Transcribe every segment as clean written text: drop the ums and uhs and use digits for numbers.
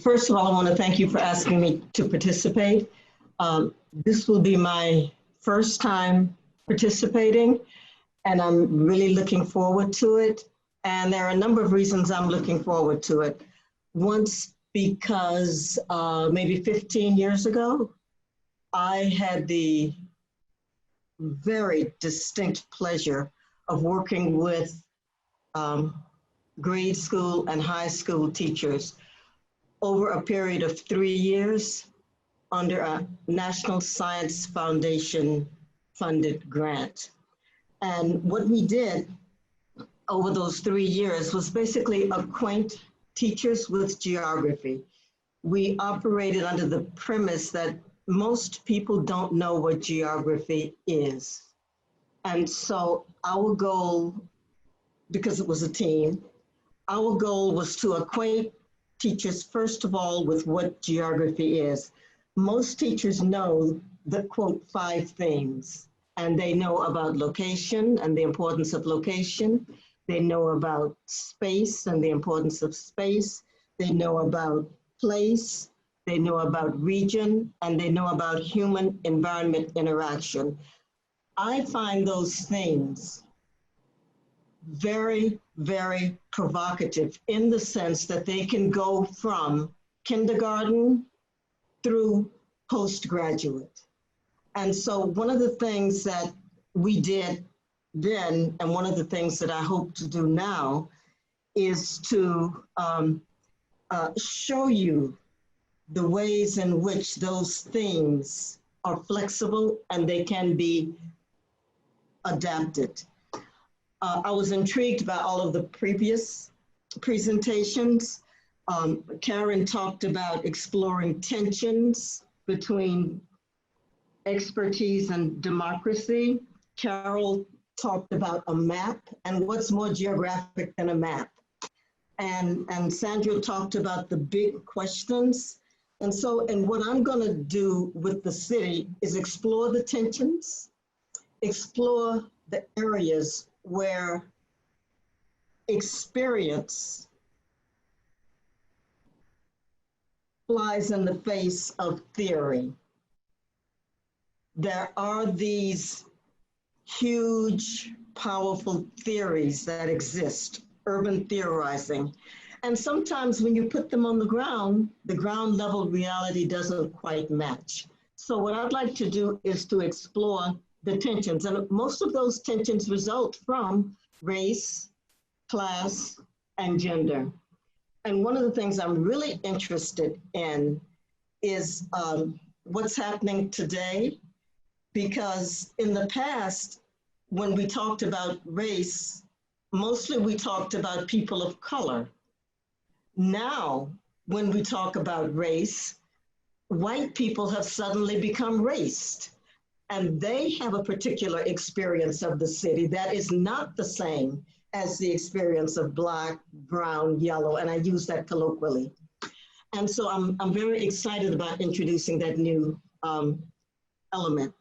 First of all, I want to thank you for asking me to participate. This will be my first time participating, and I'm really looking forward to it. And there are a number of reasons I'm looking forward to it. Once, because maybe 15 years ago, I had the very distinct pleasure of working with grade school and high school teachers over a period of 3 years under a National Science Foundation funded grant. And what we did over those 3 years was basically acquaint teachers with geography. We operated under the premise that most people don't know what geography is. And so our goal, because it was a team, our goal was to acquaint teachers, first of all, with what geography is. Most teachers know the quote 5 things, and they know about location and the importance of location. They know about space and the importance of space. They know about place. They know about region, and they know about human-environment interaction. I find those things very, very provocative in the sense that they can go from kindergarten through postgraduate. And so one of the things that we did then, and one of the things that I hope to do now, is to show you the ways in which those things are flexible and they can be adapted. I was intrigued by all of the previous presentations. Karen talked about exploring tensions between expertise and democracy. Carol talked about a map, and what's more geographic than a map? And Sandra talked about the big questions. And so, and what I'm gonna do with the city is explore the tensions, explore the areas where experience flies in the face of theory. There are these huge, powerful theories that exist, urban theorizing. And sometimes when you put them on the ground level reality doesn't quite match. So what I'd like to do is to explore the tensions. And most of those tensions result from race, class, and gender. And one of the things I'm really interested in is what's happening today, because in the past, when we talked about race, mostly we talked about people of color. Now, when we talk about race, white people have suddenly become raced, and they have a particular experience of the city that is not the same as the experience of Black, brown, yellow, and I use that colloquially. And so I'm very excited about introducing that new element.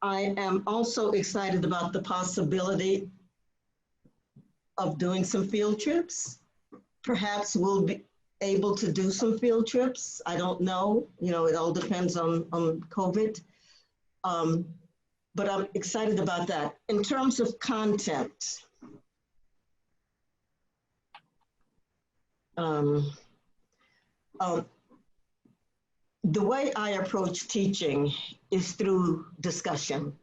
I am also excited about the possibility of doing some field trips. Perhaps we'll be able to do some field trips. I don't know, you know, it all depends on COVID. But I'm excited about that. In terms of content, the way I approach teaching is through discussion,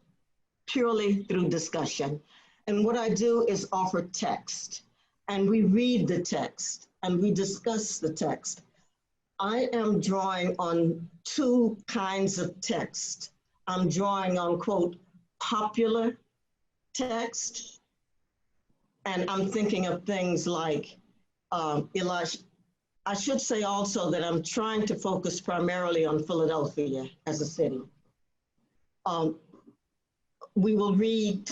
purely through discussion. And what I do is offer text, and we read the text, and we discuss the text. I am drawing on 2 kinds of text. I'm drawing on, quote, popular text, and I'm thinking of things like Elijah. I should say also that I'm trying to focus primarily on Philadelphia as a city. We will read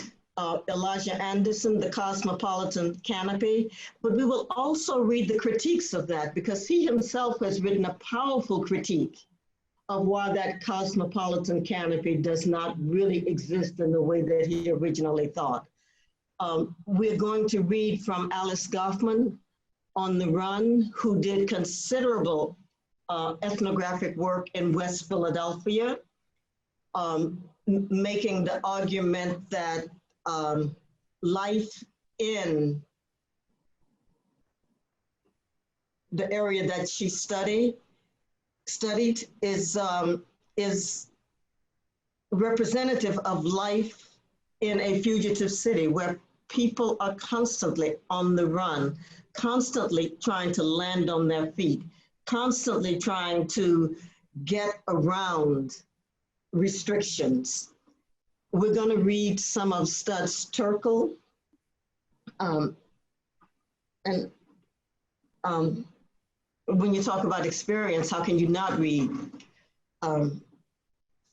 Elijah Anderson, The Cosmopolitan Canopy, but we will also read the critiques of that, because he himself has written a powerful critique of why that cosmopolitan canopy does not really exist in the way that he originally thought. We're going to read from Alice Goffman, on the run who did considerable ethnographic work in West Philadelphia, making the argument that life in the area that she studied is representative of life in a fugitive city where people are constantly on the run, constantly trying to land on their feet, constantly trying to get around restrictions. We're going to read some of Studs Terkel. And when you talk about experience, how can you not read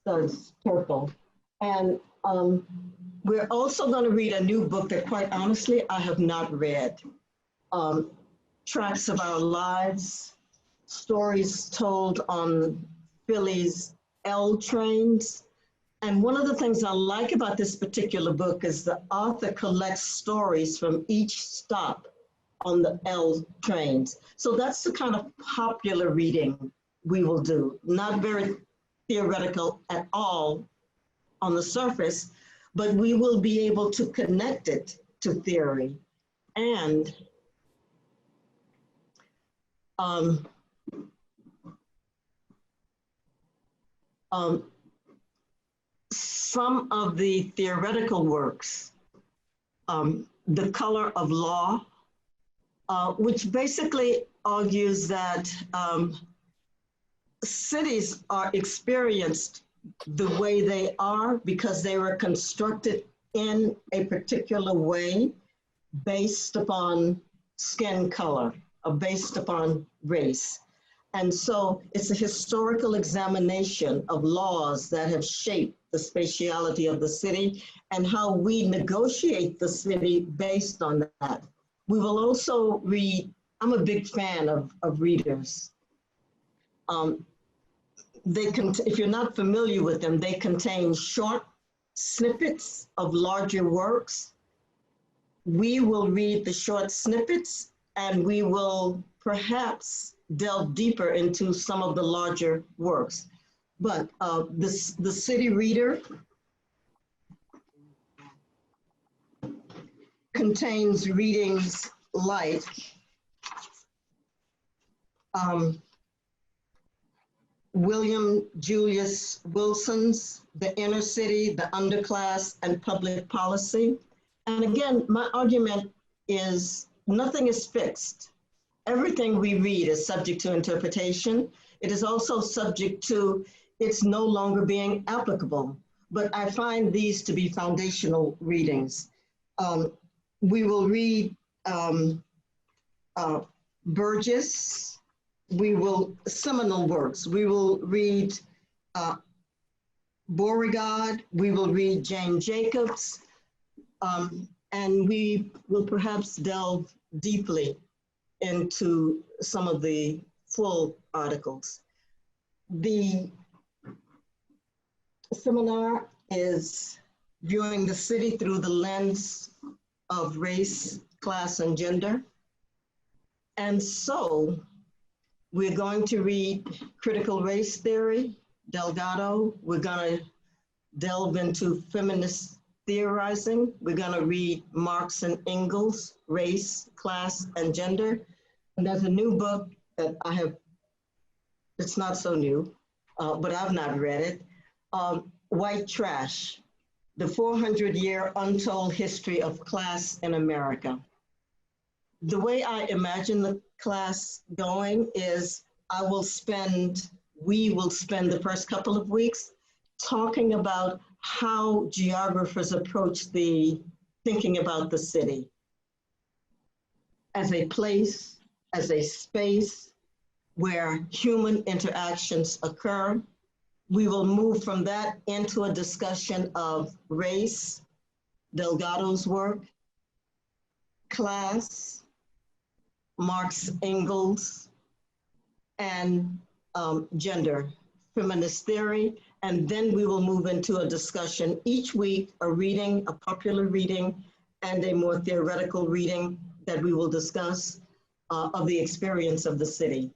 Studs Terkel? And we're also going to read a new book that, quite honestly, I have not read. Tracks of Our Lives, stories told on Philly's L trains. And one of the things I like about this particular book is the author collects stories from each stop on the L trains. So that's the kind of popular reading we will do, not very theoretical at all on the surface, but we will be able to connect it to theory. And some of the theoretical works, The Color of Law, which basically argues that cities are experienced the way they are because they were constructed in a particular way based upon skin color or based upon race. And so it's a historical examination of laws that have shaped the spatiality of the city and how we negotiate the city based on that. We will also read, I'm a big fan of readers. If you're not familiar with them, they contain short snippets of larger works. We will read the short snippets and we will perhaps delve deeper into some of the larger works. But the City Reader contains readings like William Julius Wilson's The Inner City, the Underclass, and Public Policy. And again, my argument is nothing is fixed. Everything we read is subject to interpretation. It is also subject to it's no longer being applicable. But I find these to be foundational readings. We will read Burgess. We will, seminal works. We will read Beauregard. We will read Jane Jacobs. And we will perhaps delve deeply into some of the full articles. The seminar is viewing the city through the lens of race, class, and gender. And so we're going to read critical race theory, Delgado. We're going to delve into feminist theorizing. We're going to read Marx and Engels, race, class, and gender. And there's a new book that I have, it's not so new, but I've not read it. White Trash, the 400-year untold history of class in America. The way I imagine the class going is we will spend the first couple of weeks talking about how geographers approach thinking about the city as a place, as a space where human interactions occur. We will move from that into a discussion of race, Delgado's work, class, Marx, Engels, and gender, feminist theory. And then we will move into a discussion each week, a reading, a popular reading, and a more theoretical reading that we will discuss. of the experience of the city.